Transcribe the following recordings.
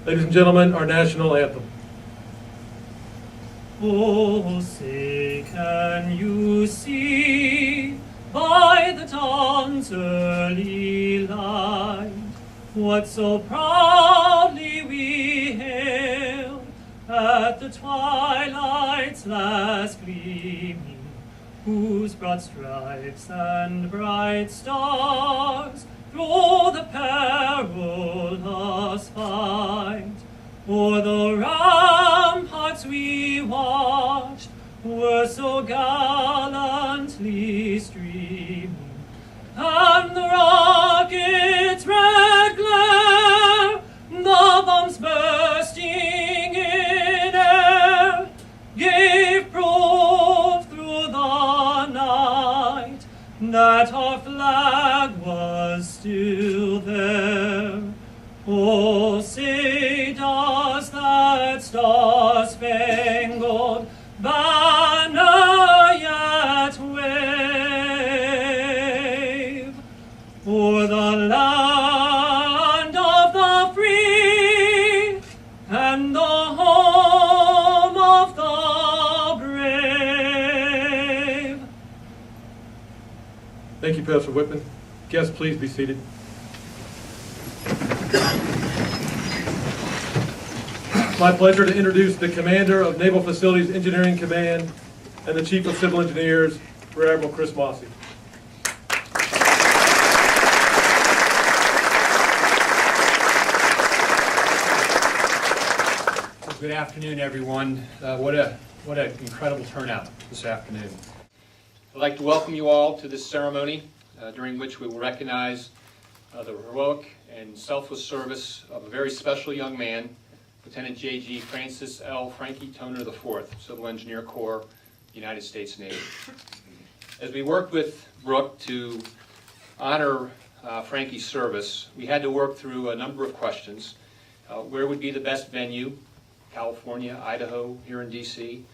Ladies and gentlemen, our national anthem. Oh, say can you see by the dawn's early light what so proudly we hailed at the twilight's last gleaming, whose broad stripes and bright stars through the perilous fight o'er the ramparts we watched were so gallantly streaming, and the rocket's red glare, the bombs bursting in air, gave proof through the night that our flag was still there. Oh, say does that star-spangled banner yet wave o'er the land of the free and the home of the brave? Thank you, Pastor Whitman. Guests, please be seated. It's my pleasure to introduce the Commander of Naval Facilities Engineering Command and the Chief of Civil Engineers, Rear Admiral Chris Mossy. Good afternoon, everyone. What an incredible turnout this afternoon. I'd like to welcome you all to this ceremony, during which we will recognize the heroic and selfless service of a very special young man, Lieutenant J.G. Francis L. Frankie Toner IV, Civil Engineer Corps, United States Navy. As we worked with Brooke to honor Frankie's service, we had to work through a number of questions. Where would be the best venue? California, Idaho, here in D.C.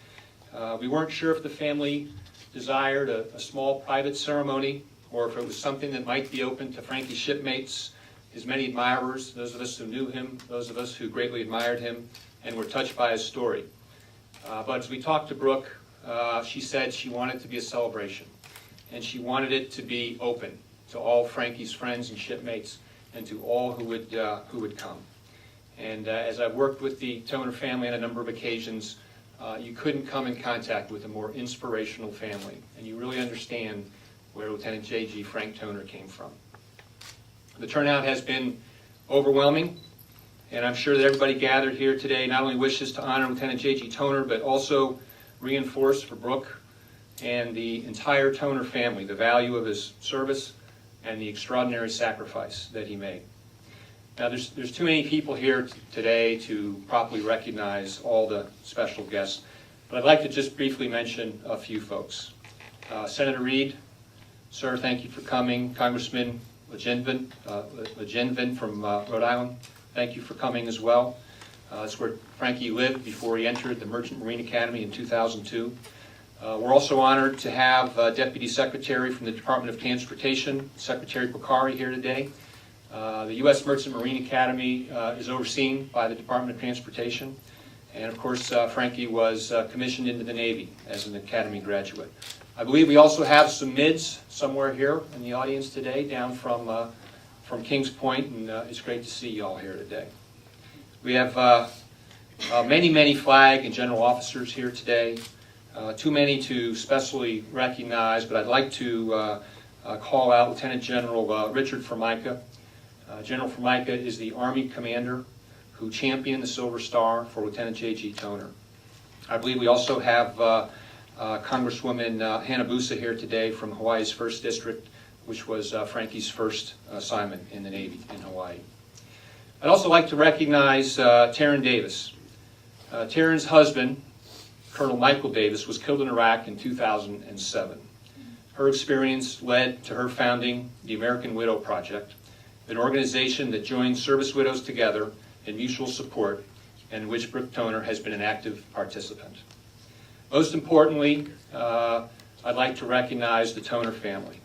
We weren't sure if the family desired a small private ceremony or if it was something that might be open to Frankie's shipmates, his many admirers, those of us who knew him, those of us who greatly admired him and were touched by his story. But as we talked to Brooke, she said she wanted it to be a celebration, and she wanted it to be open to all Frankie's friends and shipmates and to all who would come. And as I've worked with the Toner family on a number of occasions, you couldn't come in contact with a more inspirational family, and you really understand where Lieutenant J.G. Frank Toner came from. The turnout has been overwhelming, and I'm sure that everybody gathered here today not only wishes to honor Lieutenant J.G. Toner, but also reinforce for Brooke and the entire Toner family the value of his service and the extraordinary sacrifice that he made. Now, there's too many people here today to properly recognize all the special guests, but I'd like to just briefly mention a few folks. Senator Reed, sir, thank you for coming. Congressman Legenvin from Rhode Island, thank you for coming as well. That's where Frankie lived before he entered the Merchant Marine Academy in 2002. We're also honored to have Deputy Secretary from the Department of Transportation, Secretary Bakari, here today. The U.S. Merchant Marine Academy is overseen by the Department of Transportation. And of course, Frankie was commissioned into the Navy as an Academy graduate. I believe we also have some MIDs somewhere here in the audience today, down from Kings Point, and it's great to see you all here today. We have many flag and general officers here today, too many to specially recognize, but I'd like to call out Lieutenant General Richard Formica. General Formica is the Army commander who championed the Silver Star for Lieutenant J.G. Toner. I believe we also have Congresswoman Hanabusa here today from Hawaii's 1st District, which was Frankie's first assignment in the Navy in Hawaii. I'd also like to recognize Taryn Davis. Taryn's husband, Colonel Michael Davis, was killed in Iraq in 2007. Her experience led to her founding the American Widow Project, an organization that joins service widows together in mutual support, and in which Brooke Toner has been an active participant. Most importantly, I'd like to recognize the Toner family.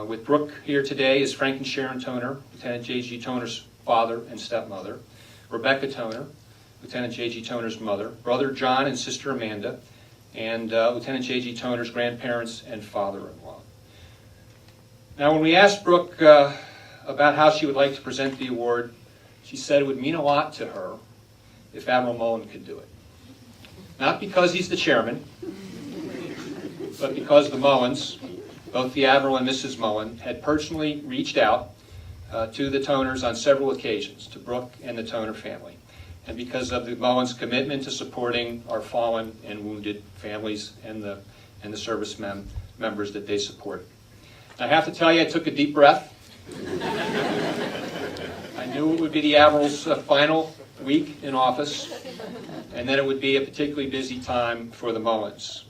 With Brooke here today is Frank and Sharon Toner, Lieutenant J.G. Toner's father and stepmother. Rebecca Toner, Lieutenant J.G. Toner's mother, Brother John and Sister Amanda, and Lieutenant J.G. Toner's grandparents and father-in-law. Now, when we asked Brooke about how she would like to present the award, she said it would mean a lot to her if Admiral Mullen could do it. Not because he's the chairman, but because the Mullens, both the Admiral and Mrs. Mullen, had personally reached out to the Toners on several occasions, to Brooke and the Toner family, and because of the Mullens' commitment to supporting our fallen and wounded families and the service members that they support. I have to tell you, I took a deep breath. I knew it would be the Admiral's final week in office, and then it would be a particularly busy time for the Mullens.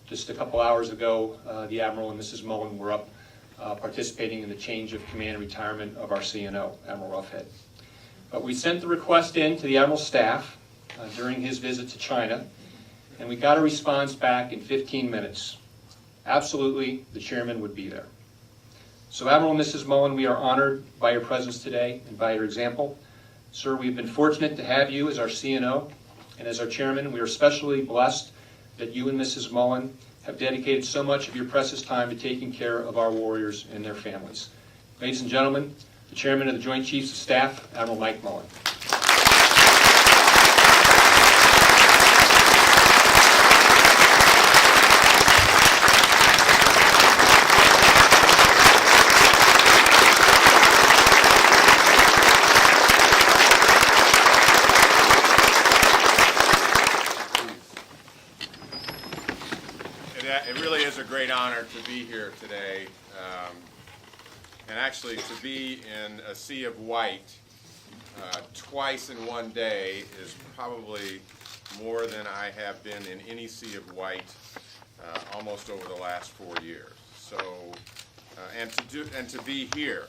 Just a couple hours ago, the Admiral and Mrs. Mullen were up participating in the change of command and retirement of our CNO, Admiral Ruffhead. But we sent the request in to the Admiral's staff during his visit to China, and we got a response back in 15 minutes. Absolutely, the chairman would be there. So Admiral and Mrs. Mullen, we are honored by your presence today and by your example. Sir, we've been fortunate to have you as our CNO and as our chairman. We are especially blessed that you and Mrs. Mullen have dedicated so much of your precious time to taking care of our warriors and their families. Ladies and gentlemen, the Chairman of the Joint Chiefs of Staff, Admiral Mike Mullen. It really is a great honor to be here today, and actually to be in a sea of white twice in one day is probably more than I have been in any sea of white almost over the last 4 years. So, and to be here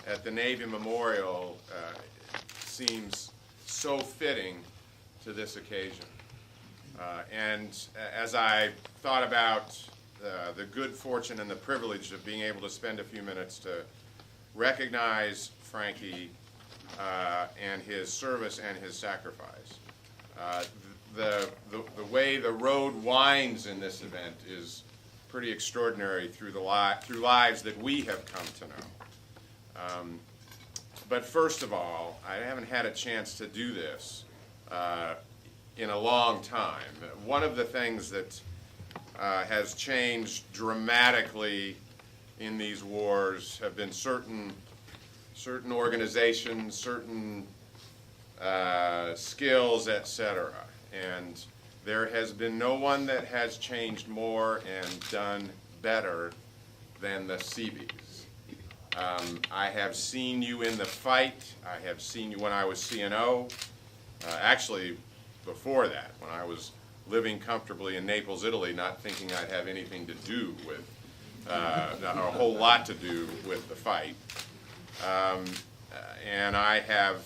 at the Navy Memorial seems so fitting to this occasion. And as I thought about the good fortune and the privilege of being able to spend a few minutes to recognize Frankie and his service and his sacrifice, the way the road winds in this event is pretty extraordinary through lives that we have come to know. But first of all, I haven't had a chance to do this in a long time. One of the things that has changed dramatically in these wars have been certain organizations, certain skills, etc. And there has been no one that has changed more and done better than the Seabees. I have seen you in the fight. I have seen you when I was CNO. Actually, before that, when I was living comfortably in Naples, Italy, not thinking I'd have anything to do with, a whole lot to do with the fight. And I have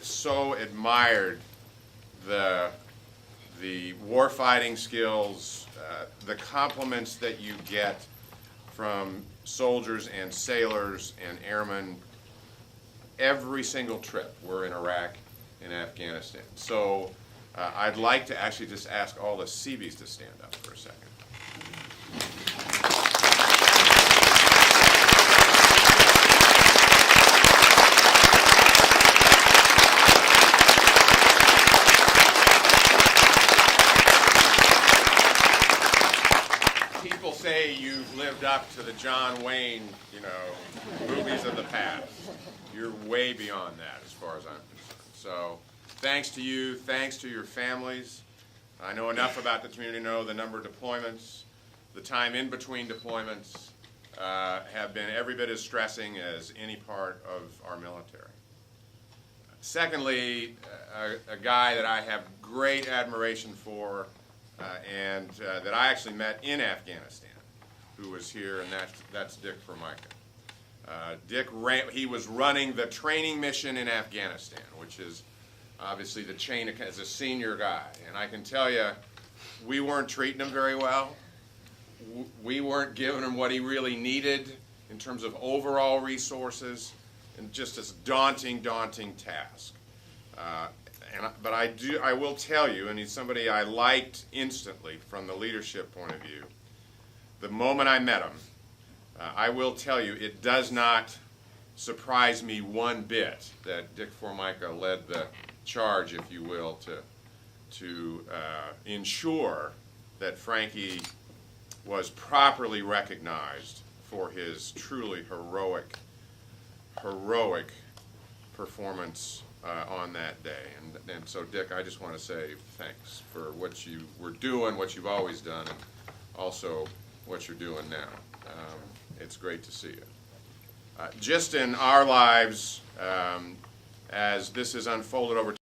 so admired the warfighting skills, the compliments that you get from soldiers and sailors and airmen every single trip we're in Iraq and Afghanistan. So I'd like to actually just ask all the Seabees to stand up for a second. People say you've lived up to the John Wayne, movies of the past. You're way beyond that as far as I'm concerned. So thanks to you, thanks to your families. I know enough about the community to know the number of deployments, the time in between deployments have been every bit as stressing as any part of our military. Secondly, a guy that I have great admiration for and that I actually met in Afghanistan, who was here, and that's Dick Formica. He was running the training mission in Afghanistan, which is obviously the chain as a senior guy. And I can tell you, we weren't treating him very well. We weren't giving him what he really needed in terms of overall resources, and just this daunting task. But I will tell you, and he's somebody I liked instantly from the leadership point of view. The moment I met him, I will tell you, it does not surprise me one bit that Dick Formica led the charge, if you will, to ensure that Frankie was properly recognized for his truly heroic performance on that day. And so, Dick, I just want to say thanks for what you were doing, what you've always done, and also what you're doing now. It's great to see you. Just in our lives, as this has unfolded over